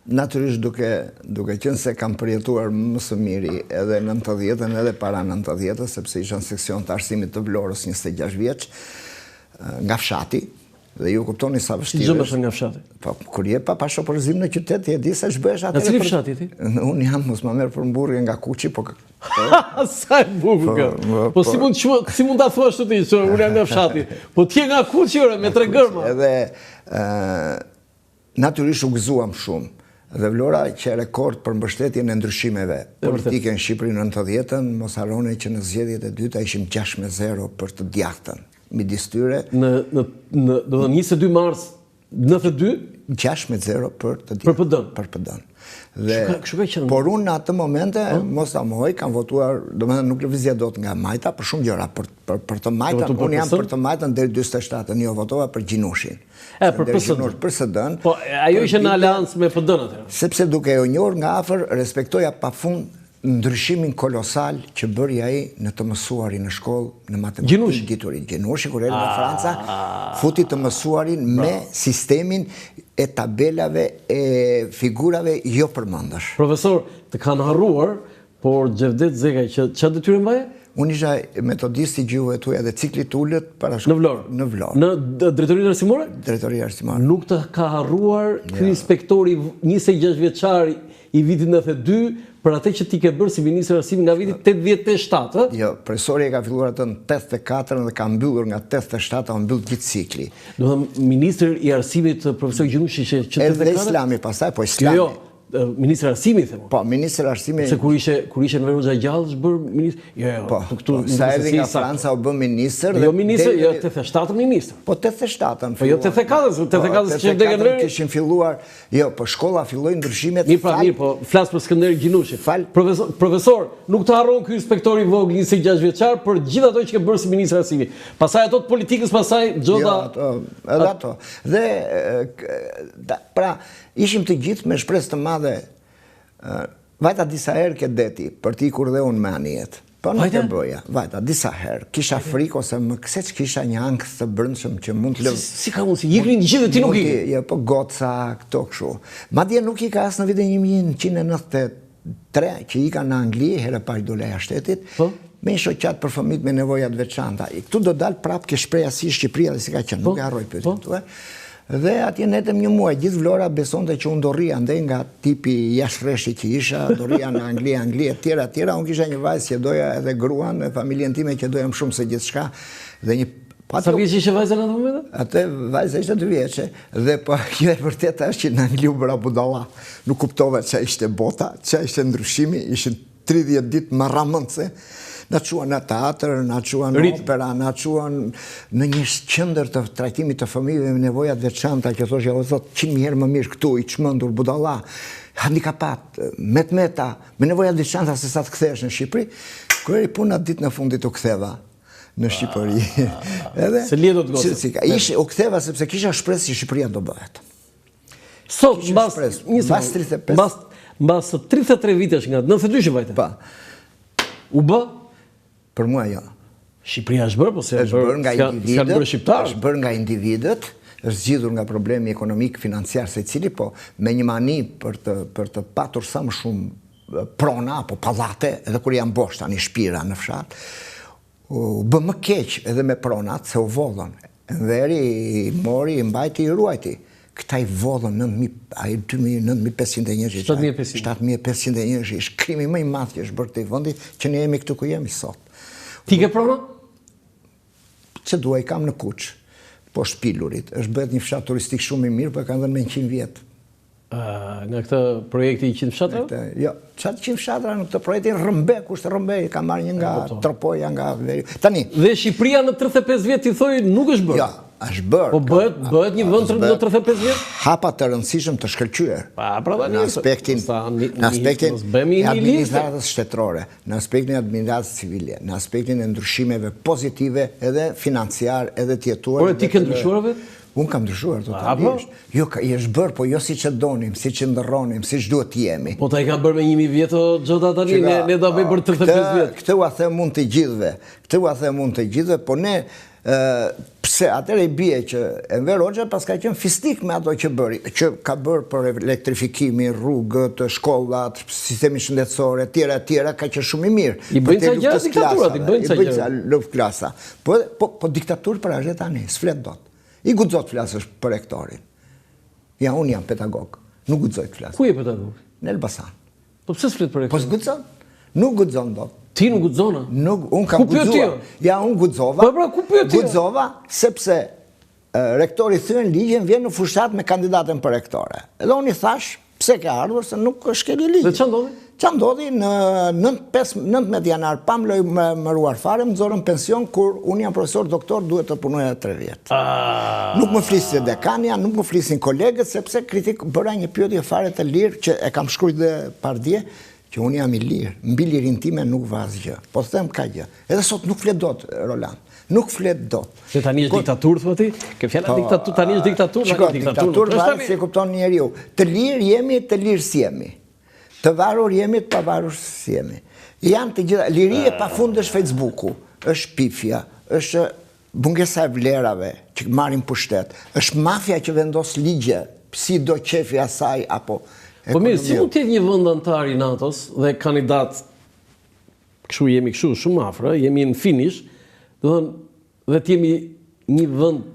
Natyrisht duke qenë se kam përjetuar më së miri edhe 90-ën edhe para 90-ës, sepse isha në seksion të arsimit të Vlorës 26 vjeç, nga fshati, dhe ju kuptoni sa vështirë. Si gjë më nga fshati? Po, kur je pa shopërzim në qytet, je di sa ç'bëhesh atë. Në cili fshati ti? Unë jam mos ma merr për mburrje nga Kuçi, po sa e bukur. Po si mund ta thuash ti që unë jam nga fshati? Po ti je nga Kuçi ore me 3 gërma. Edhe natyrisht u gëzuam shumë. Dhe Vlora që rekord për mbështetjen e ndryshimeve politike në Shqipëri në 90-ën, mos harroni që në zgjedhjet e dyta ishim 6-0 për të djathtën. Midis tyre do të 22 mars 92 6-0 për të djathtën. Për PD-n. Por unë në atë momente, mos ta mohoj, kam votuar, domethënë nuk lëvizja dot nga Majta për shumë gjëra, për të Majtën, unë jam për të Majtën deri 47-ën, jo votova për Gjinushin. Për PSD-n. Po ajo ishte në aleancë me PD-n atëherë. Sepse duke e njohur nga afër, respektoja pafund ndryshimin kolosal që bëri ai në të mësuarin në shkollë në matematikë diturit. Gjinushi kur erdhi nga Franca, futi të mësuarin me sistemin e tabelave e figurave jo përmendesh. Profesor, të kanë harruar, por Xhevdet Zekaj çfarë detyrë mbaje? Unë isha metodist i gjuhëve tuaja dhe ciklit ullët para në Vlorë. Në Vlorë. Në drejtorinë arsimore? Drejtoria arsimore. Nuk të ka harruar ky inspektori 26 vjeçar i vitit 92 për atë që ti ke bërë si ministër i arsimit nga viti 87, ë? Jo, profesori e ka filluar atë në 84 dhe ka mbyllur nga 87 ka mbyll gjithë cikli. Do të thënë ministri i arsimit profesor Gjinushi që 84. Edhe Islami pastaj, po Islami. Jo. Ministri i arsimit themo. Po, ministri i arsimit. Se kur ishte në Veruxa Gjallë është bërë ministër. Jo, po, sa erdhi nga Franca u bë ministër dhe jo ministër, jo 87 ministër. Po 87-ën. Po jo 84-ën që vdekën në kishin filluar. Jo, po shkolla filloi ndryshimet. Mirë, po flas për Skënder Gjinushin. Profesor, nuk të harron ky inspektor i vogël 26 vjeçar për gjithë ato që ke bërë si ministër i arsimit. Pastaj ato të politikës, pastaj Xhoda. Edhe ato. Dhe pra ishim të gjithë me shpresë të madhe. Vajta disa herë ke deti për t'i kur dhe unë me anijet. Po nuk e bëja. Vajta disa herë. Kisha frikë ose më këse që kisha një ankth të brendshëm që mund të lëvë. Si ka mundsi? Ikrin gjithë dhe ti nuk ikë? Jo, po goca, këto kështu. Madje nuk ika as në vitin 1993 që ika në Angli, herë parë doleja shtetit. Me një shoqat për fëmijët me nevojat veçanta. Këtu do dalë prapë ke shpreha si Shqipëria dhe si ka qenë. Nuk e harroj pyetjen tuaj. Dhe atje netëm një muaj, gjithë Vlora besonte që unë do rria, ndej nga tipi jashtërreshi që isha, do rria në Angli, e tjera, unë kisha një vajzë që doja edhe gruan, e familjen time që doja më shumë se gjithë shka. Sa vjeç ishe vajza në atë moment? Atë vajza ishte 2 vjeçe, dhe po kjo e vërtet është që në Angli u bëra budalla. Nuk kuptova që ishte bota, që ishte ndryshimi, ishin 30 ditë më ramëndse. Na quan në teatr, na quan në opera, na quan në një qendër të trajtimit të fëmijëve me nevojat veçanta, që thoshte o zot 100 herë më mirë këtu i çmendur budalla, handikapat, metmeta, me nevojat veçanta se sa të kthehesh në Shqipëri. Kur eri puna ditën e fundit u ktheva në Shqipëri. Edhe se lihet dot gocë. U ktheva sepse kisha shpresë se Shqipëria do bëhet. Sot mbas 33 vitesh nga 92 që vajte. Pa. U bë? Për mua jo. Shqipëria është bërë, po se është bërë nga individët, është bërë nga individët, është zgjidhur nga problemi ekonomik financiar secili, po me një mani për të patur sa më shumë prona apo pallate, edhe kur janë bosh tani shpira në fshat, u bë më keq edhe me pronat se u vodhën. Enveri i mori, i mbajti, i ruajti. Këta i vodhën 9.500 njerëz. 7.500 njerëz. Është krimi më i madh që është bërë këtij vendi, që ne jemi këtu ku jemi sot. Ti ke prona? Që duaj kam në Kuç, poshtë Pilurit. Është bëhet një fshat turistik shumë i mirë, po e kanë dhënë me 100 vjet. Nga këtë projekti i 100 fshatra? Jo, çfarë 100 fshatra në këtë projektin Rëmbe, kushte Rëmbe, ka marrë një nga Tropoja, nga tani. Dhe Shqipëria në 35 vjet ti thoj nuk është bërë. Jo, është bërë. Po bëhet një vend në 35 vjet? Hapa të rëndësishëm të shkëlqyer. Në aspektin e administratës shtetërore, në aspektin e administratës civile, në aspektin e ndryshimeve pozitive edhe financiar edhe tjetuar. Por ti ke ndryshuar vetë? Unë kam ndryshuar totalisht. Jo, i është bërë, po jo si që donim, si që ndërronim, si që duhet jemi. Po ta i ka bërë me 1000 vjetë o Xhoda tani, ne do bëjmë për 35 vjetë. Këtë u a the mund të gjithve, po ne Pse atëre i bie që Enver Hoxha pas ka qenë fistik me ato që ka bërë për elektrifikimin, rrugët, shkollat, sistemi shëndetësor, etj, ka qenë shumë i mirë. I bëjnë ca gjëra diktaturat, i bëjnë ca luftë klasa. Po diktaturë për ashtë tani, s'flet dot. I guxo të flasësh për rektorin. Ja, unë jam pedagog, nuk guxoj të flasë. Ku je pedagog? Në Elbasan. Po pse s'flet për rektorin? Po s'guxon? Nuk guxon dot. Ti nuk guxona? Unë kam guxuar. Ja, unë guxova. Po pra, ku pyet ti? Guxova sepse rektori thyen ligjin vjen në fushat me kandidatën për rektore. Edhe unë i thash, pse ke ardhur se nuk është keni ligj. Dhe ç'a ndodhi? Ç'a ndodhi në 19 janar, pam loj mëruar fare, më nxorën pension kur unë jam profesor doktor, duhet të punoja 3 vjet. Nuk më flisin dekania, nuk më flisin kolegët, sepse bëra një pyetje fare të lirë që e kam shkruajtur dhe pardje, që unë jam i lirë, mbi lirin time nuk va asgjë. Po them ka gjë. Edhe sot nuk flet dot, Roland. Nuk flet dot. Se tani është diktaturë, thua ti? Ke fjala diktaturë, tani është diktaturë, shiko, diktaturë varet se kupton njeriu. Të lirë jemi, të lirë s'jemi. Të varur jemi, të pavarur s'jemi. Janë të gjitha, liria e pafund është Facebooku, është pifja, është bungesa e vlerave që marrin pushtet, është mafia që vendos ligje, si do qefi asaj apo. Po mirë, si mund t'jetë një vend antar i NATO-s dhe kandidat, jemi kështu shumë afër, jemi në finish, dhe t'jemi një vend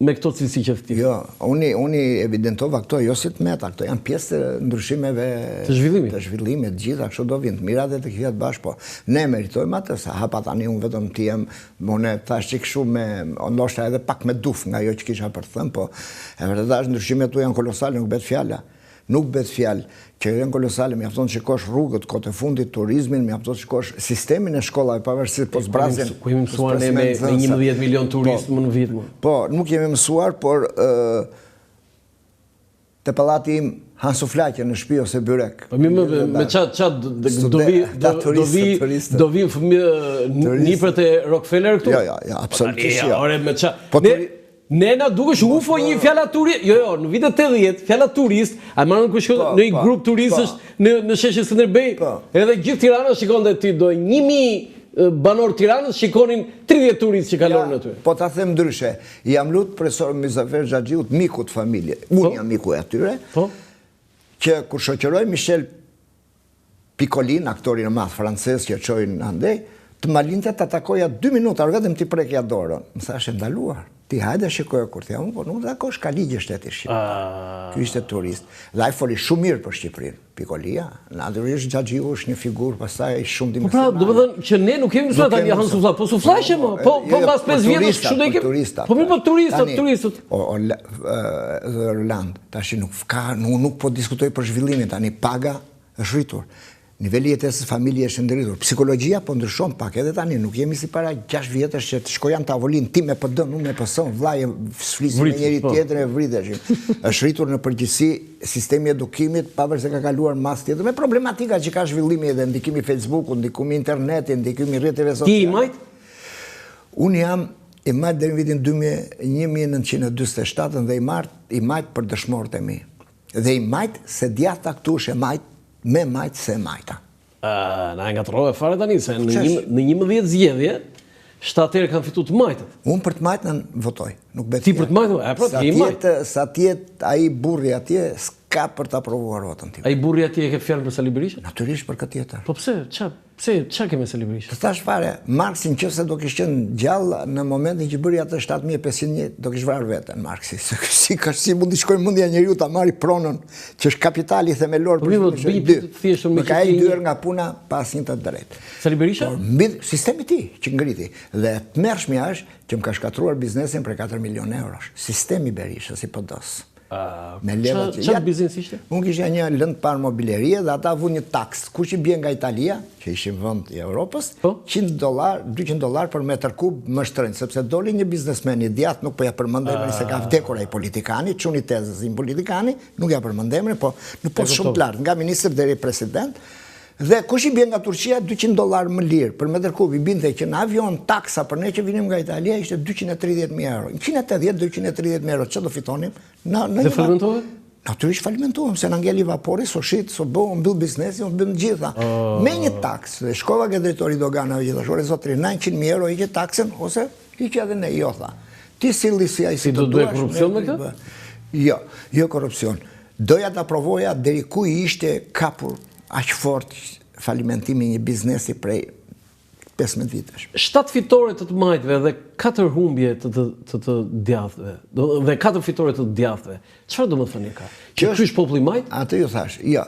me këto cilësi që ti? Jo, unë evidentova këto, jo si të meta, këto janë pjesë të ndryshimeve të zhvillimit, të gjitha, kështu do vinë të mira dhe të këtjat bashkë, po ne meritojmë atë, sa hapa tani unë vetëm t'jem, unë thash që kështu me, ndoshta edhe pak me duf nga jo që kisha për të thënë, po e vërtetë ndryshimet tu janë kolosale, nuk bet fjala. Nuk bet fjalë që janë kolosale, mjafton të shikosh rrugët, kohët e fundit, turizmin, mjafton të shikosh sistemin e shkollave, pavarësisht po zbrazin. Ku jemi mësuar ne me 11 milion turistë më në vit. Po, nuk jemi mësuar, por te pallati im han suflaqe në shtëpi ose byrek. Po me çat do vi fëmijë nipërt e Rockefeller këtu? Jo, absolutisht jo. Ore me çat. Ne na dukesh UFO një fjala turist. Jo, në vitet 80, fjala turist, a marrën kush në një grup turistësh në sheshin Skënderbej, edhe gjithë Tirana shikonte ti do 1000 banor Tiranës shikonin 30 turistë që kalonin aty. Po ta them ndryshe, jam lut profesor Mizafer Xhaxhiut, miku të familje. Unë jam miku e atyre. Që kur shoqëroj Michel Piccolin, aktorin e madh francez që çojnë andej, të ma linte të takoja 2 minuta, vetëm t'i prekja dorën. Më thashë ndaluar. Ti hajde shikoja kur t'jam, po nuk takosh ka ligje shteti shqiptar. Ky ishte turist. Dhe ai foli shumë mirë për Shqipërinë. Pikolia, natyrisht Xhaxhiu është një figurë pastaj shumë dimensionale. Po pra, domethënë që ne nuk kemi mësuar tani han sufla, po suflaqe më. Po pas 5 vjetësh kështu do i kemi. Po mirë, po turistët. Roland, tash nuk po diskutoj për zhvillimin tani, paga është rritur. Niveli jetesës familje është ndërritur. Psikologjia po ndryshon pak edhe tani, nuk jemi si para 6 vjetësh që të shkoja në tavolinë ti me PD-n, unë me PS-n, vllai flisim me njëri tjetrin e vriteshim. Është rritur në përgjithësi sistemi i edukimit, pavarësisht se ka kaluar mas tjetër, me problematika që ka zhvillimi edhe ndikimi Facebooku, ndikimi internetit, ndikimi rrjeteve sociale. Ti i majt? Unë jam i majt deri në vitin 1947 dhe i majt për dëshmorët e mi. Dhe i majt se djatha këtu është e majt me majtë se majta. Na nga të rove fare tani, se në 11 zgjedhje, 7 herë kanë fitu të majtët. Unë për të majtën votoj. Ti për të majtën? E pra, ti i majtë. Sa tjetë aji burri atje, s'ka për të aprovuar votën tim. Aji burri atje e ke fjallë për Sali Berisha? Natyrisht për këtë tjetër. Po pse? Qa keme Sali Berisha? Të thash fare, Marksi në qëse do kishtë qenë gjallë në momentin që bëri atë 7500 do kishtë vrarë vetën Marksi. Si mundi shkojnë mundja njeriu ta marri pronën që është kapitali themelor për ka e dyër nga puna pas një të drejt. Sali Berisha? Sistemi ti që ngriti. Dhe të mërshmja është që më ka shkatruar biznesin për 4 milion eurosh. Sistemi Berisha si pëdës. Çfarë biznes ishte? Unë kisha një lëndë parë mobilerie dhe ata vu një taks. Kush i bie nga Italia, që ishin vend i Europës, $100, $200 për metër kub më shtrenjtë, sepse doli një biznesmen i djathtë, nuk po ja përmendem se ka vdekur ai politikani, çuni tezës i politikani, nuk ja përmendem, po në post shumë të lartë, nga ministër deri president. Dhe kush i bie nga Turqia $200 më lirë për metër kub, i binte që në avion taksa për ne që vinim nga Italia ishte 230.000 euro. 180-230.000 euro, që do fitonim? Dhe falimentohet? Natyrisht falimentohem, se në ngeli vapori, so shit, so bëhu, mbyll biznesi, mbyll gjitha. Me një taks, dhe shkova ke drejtori doganave gjithashtu, zotri, 900.000 euro i që taksen, ose Hiqë edhe ne, jo, tha. Ti silli si ai si do duhet korrupsion me këtë? Jo korrupsion. Doja ta provoja deri ku i ishte kapur aq fort falimentimi një biznesi prej 15 vitesh. 7 fitore të majtëve dhe 4 humbje të djathëve. Dhe 4 fitore të djathëve. Çfarë do të thënë ka? Që ky është populli majt? Atë ju thash, jo.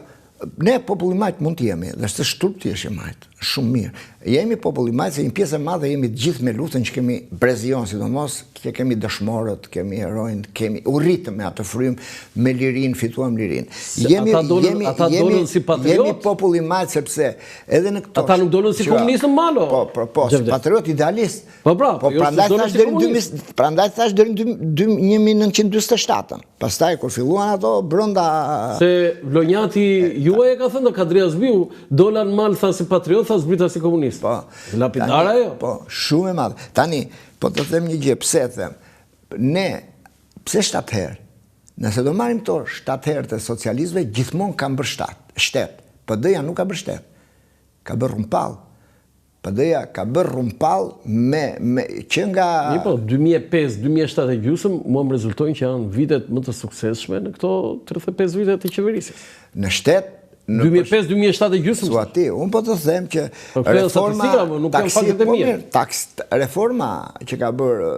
Ne populli majt mund të jemi, dhe së shturp të jesh majt, shumë mirë. Jemi populli majt, se një pjesë e madhe jemi gjithë me luftën që kemi brezion, sidomos, që kemi dëshmorët, kemi herojnë, kemi urritëm me atë frymë, me lirin, fituam lirin. Ata dolën si patriot? Jemi populli majt, sepse edhe në këto... Ata nuk dolën si komunistën malo? Po, si patriot idealist. Po, prandaj thash deri në 1927. Pastaj, kur filluan ato, brënda... Se vlonjati juaj e ka thënë, Kadria Zbiu, dolan mal, tha si patriot, tha zbrita si komunist. Po. Lapidara jo? Po, shumë e madhe. Tani, po të them një gjë, pse them? Ne, pse 7 herë? Nëse do marrim to 7 herë të socialistëve, gjithmonë kanë bërë shtet. PD-ja nuk ka bërë shtet. Ka bërë rumpall. PD-ja ka bërë rumpall që nga... Një po, 2005-2007 e gjysmë, mua më rezultojnë që janë vitet më të suksesshme në këto 35 vite të qeverisjes. Në shtet, 2005-2007 e gjysmë? Suati, unë po të them që reforma që ka bërë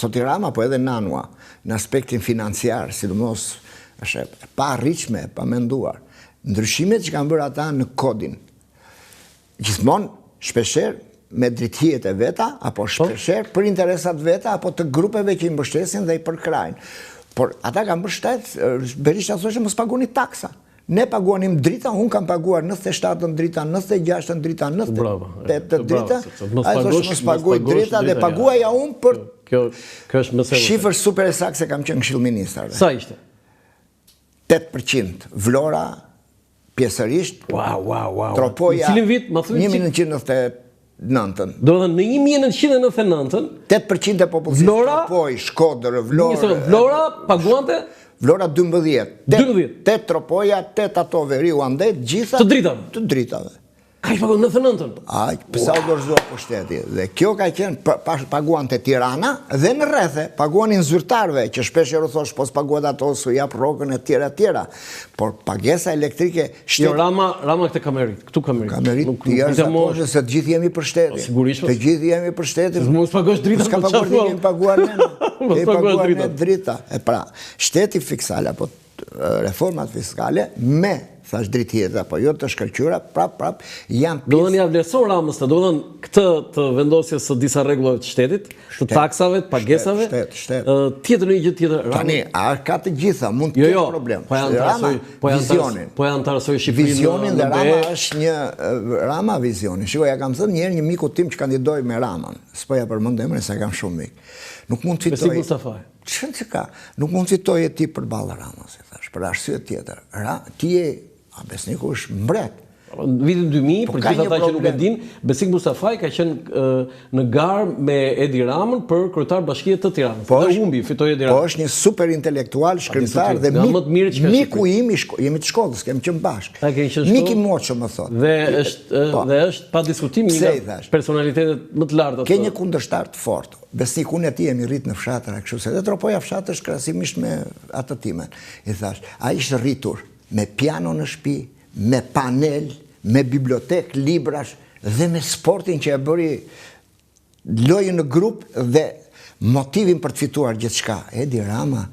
Zoti Rama, po edhe Nanua, në aspektin financiar, sidomos është pa rritshme, pa menduar, ndryshimet që kanë bërë ata në kodin, gjithmonë shpesher me drithijet e veta, apo shpesher për interesat veta, apo të grupeve që i mbështesin dhe i përkrajnë. Por ata kanë bërë shtet, Berisha thoshte mos pagoni taksa. Ne paguanim drita, unë kam paguar 97 drita, 96 drita, 98 drita, a i thoshtë mos paguaj drita dhe paguaja unë për shifër super e sakë se kam qenë këshill ministar. Sa ishte? 8%, Vlora, pjesërisht, Tropoja, 1999. Do dhe në 1999, 8% e popullsisë Tropoj, Shkodër, Vlora paguante? Vlora 12, 8 Tropoja, 8 ato Veriu Andet, gjitha... Të dritave? Të dritave. Ka i paguan 99? Pësa u dorëzua për shteti. Dhe kjo ka qenë paguan të Tirana dhe në rrethe, paguanin zyrtarve, që shpesh e rëthosh, pos paguat ato, su jap rogën e tjera. Por pagesa elektrike... Jo, Rama këtë kamerit, këtu kamerit. Kamerit, të jërë zaposhe, se të gjithë jemi për shteti. Sigurisht. Të gjithë jemi për shteti. Mos pagosh drita për qafuar. Kemi paguar në. Kemi paguar në drita. E pra, shteti fiksale, apo reformat fiskale, me thash dritjet, apo jo të shkëlqyra, prap, janë pjesë... Do dhe një avlerëson Ramës të, do dhe këtë të vendosjes së disa regullave të shtetit, të taksave, të pagesave, tjetër një gjithë tjetër Ramës... Tani, a ka të gjitha, mund të ketë problem. Po janë të arsoj Shqipërinë... Vizionin dhe Rama është një... Rama vizionin. Shiko, ja kam thënë njerë një miku tim që kandidoj me Raman. S'poja përmend emrin, se kam shumë mik. Nuk mund të fitoj... Besik Mustafaj. Qënë që ka? Nuk mund të fitoj e ti për balë Ramës, për arsye tjetër. Ti e... Besniku është mbret. Në vitin 2000, për gjithë ata që nuk e din, Besik Mustafaj ka qenë në garë me Edi Ramën për kryetar bashkie të Tiranës. Dhe humbi, fitoi Edi Ramën. Po është një super intelektual, shkrimtar dhe miku im, jemi të shkollës, kemi qenë bashkë. Miki Moço më thotë. Dhe është pa diskutim një nga personalitetet më të larta. Ke një kundërshtar të fortë. Besnik, unë e ti jemi rritë në fshatër, kështu se dhe Tropoja fshatër është krahasimisht me atë timen. I thash, a ishte rritur me piano në shtëpi, me panel, me bibliotek, librash, dhe me sportin që e bëri lojën në grup dhe motivin për të fituar gjithçka. Edi Rama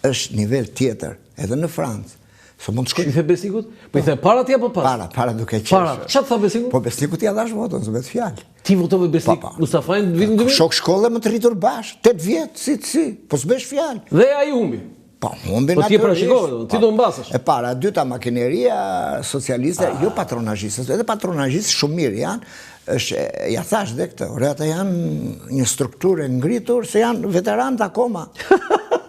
është nivel tjetër, edhe në Francë. So mund të shkoj. I the Besikut? Po i the para ti apo pas? Para duke qenë. Para. Çfarë tha Besikut? Po Besikut ja dhash votën, s'u vet fjalë. Ti votove Besik Mustafajin në vitin 2000? Shok shkolle më të rritur bashkë, 8 vjet, si, po s'besh fjalë. Dhe ai humbi. Po, humbi natyrisht. Po ti parashikove, ti do mbasësh. E para, dyta makineria socialiste, jo patronazhiste, edhe patronazhistë shumë mirë janë, ja thash dhe këtë, ata janë një strukturë ngritur, se janë veteranët akoma.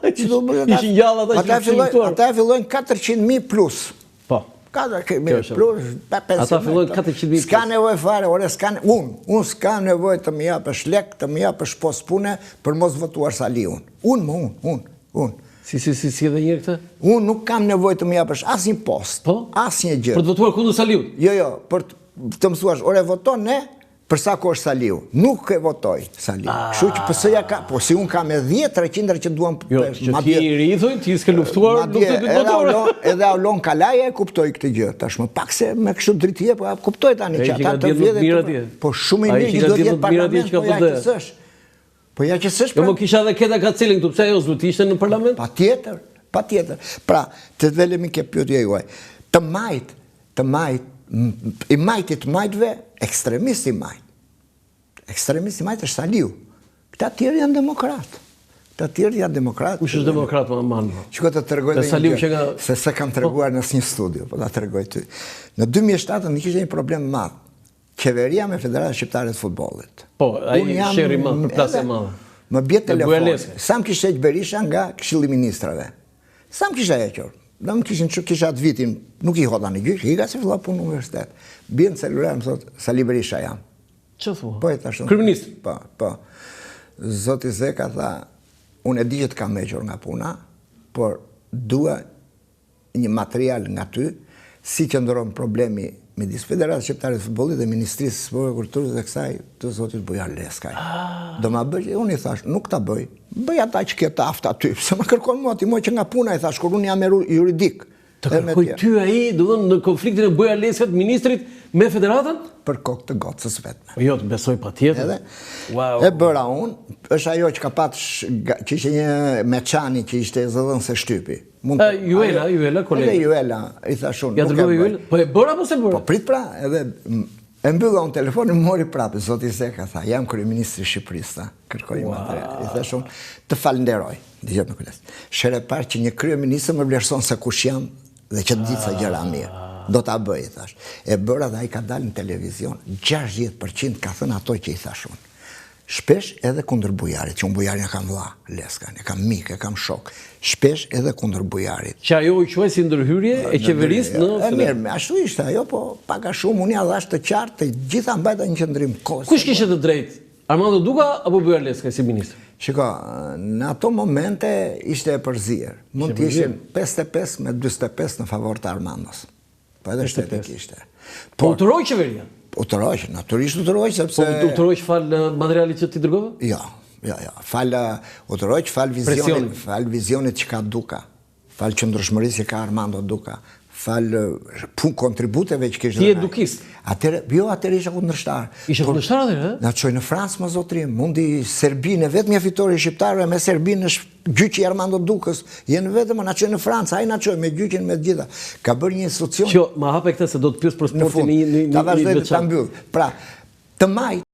Ishin gjallë ata që fillojnë. Ata fillojnë 400.000 plus. Po. 400.000 plus, ata fillojnë 400.000 plus. S'ka nevojë fare, unë s'ka nevojë të më japësh lek, të më japësh pos pune për mos votuar Sali unë. Unë. Si edhe njërë këtë? Unë nuk kam nevojë të më japësh asnjë post, asnjë gjë. Për të votuar kundër Saliut? Jo, për të mësuash, ore voton ne, Për sa kohë Saliu, nuk e votoj Saliu. Kështu që PS-ja ka, po si unë kam e 10-300 që duam... Jo, që ti i rrithuj, ti s'ke luftuar, edhe Aulon Kalaja e kuptoj këtë gjë. Tash më pak se me kështu dritje, po kuptoj tani që ata të vjedhe... Po shumë i mirë që do t'jetë parlament, po ja që sësh. Po ja që sësh... Jo, më kisha dhe keta ka cilin këtu, pse ajo s'du t'ishte në parlament? Pa tjetër. Pra, të dhelemi ke pyetja juaj. I majtit majtve, ekstremist i majt. Ekstremist i majt është Saliu. Këta tjerë janë demokrat. Kush është demokrat më manë? Shko të tërgoj dhe një gjë, se se kam tërguar nësë një studio, po ta tërgoj ty. Në 2007 në kishte një problem madh. Qeveria me Federatën Shqiptare të Futbollit. Po, ai sheri madh, për plasje madhe. Më bje telefon. Sa më kishte heq Berisha nga Këshilli i Ministrave. Sa më kishte hequr. Dhe më kisha atë vitin, nuk i hota në gjyq, i ka se filla punë në universitet. Bjen celular, më thot, Sali Berisha jam. Që thua? Po e thashun. Kryeminist? Po. Zoti Zeka tha, unë e di që të kam hequr nga puna, por dua një material nga ty, si që ndronë problemi midis Federatës Shqiptare të Futbollit dhe Ministrisë së Sportit dhe Kulturës dhe kësaj të zotit Bujar Leskaj. Do ma bëj, unë i thash, nuk ta bëj. Bëj ata që ke aftë aty, se më kërkon mua ti moj që nga puna i thash, kur unë jam juridik. Të kërkoj ty ai, do të thonë në konfliktin e Bujar Leskajt ministrit me Federatën? Për kokë të gocës vetme. Jo, të besoj patjetër. E bëra unë, është ajo që ka patë, që ishte një Meçani që ishte zëdhën se shtypi. Juela, kolegë. Edhe Juela, i thash unë, nuk e bëj. Po e bëra apo se bëra? Po prit pra, edhe e mbylla unë telefonin, mori prapë, zoti Zeka tha, jam kryeministri i Shqipërisë, tha, kërkoj material. I thash unë, të falenderoj. Dëgjoj me kujdes. Shere parë që një kryeminist më vlerëson se kush jam dhe që të ditë sa gjëra mirë. Do ta bëj, thash. E bëra dhe ai ka dalë në televizion. 60% ka thënë ato që i thash unë. Shpesh edhe kundër Bujarit, që unë Bujarin e kam vlla, Leskajn, e kam mik, e kam shok. Shpesh edhe kundër Bujarit. Që ajo u quaj si ndërhyrje e qeverisë në... E mirë, ashtu ishte ajo, po paka shumë, unë ja dhash të qartë, të gjitha mbajta një qëndrim kohës. Kush kishte të drejtë? Armando Duka apo Bujar Leskaj si ministr? Shiko, në ato momente ishte e përzirë. Mund të ishin 55 me 25 në favor të Armandos. Po edhe shteti kishte. Po utëroj qeveria? Utëroj, naturisht utëroj, sepse... Po utëroj falë materialit që ti dërgove? Jo. Falë utëroj, falë vizionit që ka Duka. Falë qëndrueshmërisë që ka Armando Duka. Falë pun kontributeve që kishte. Ti edukist? Jo, atëre isha kundërshtar. Ishe kundërshtar atëre? Na çoi në Francë më zotrim, mundi Serbinë, vetëm ja fitori shqiptarëve me Serbinë është gjyqi Armando Dukës. Jenë vetëm na çoi në Francë, ai na çoi me gjyqin me të gjitha. Ka bërë një institucion. Jo, ma hape këtë se do të pyes për sportin në ta mbyll. Pra, të majt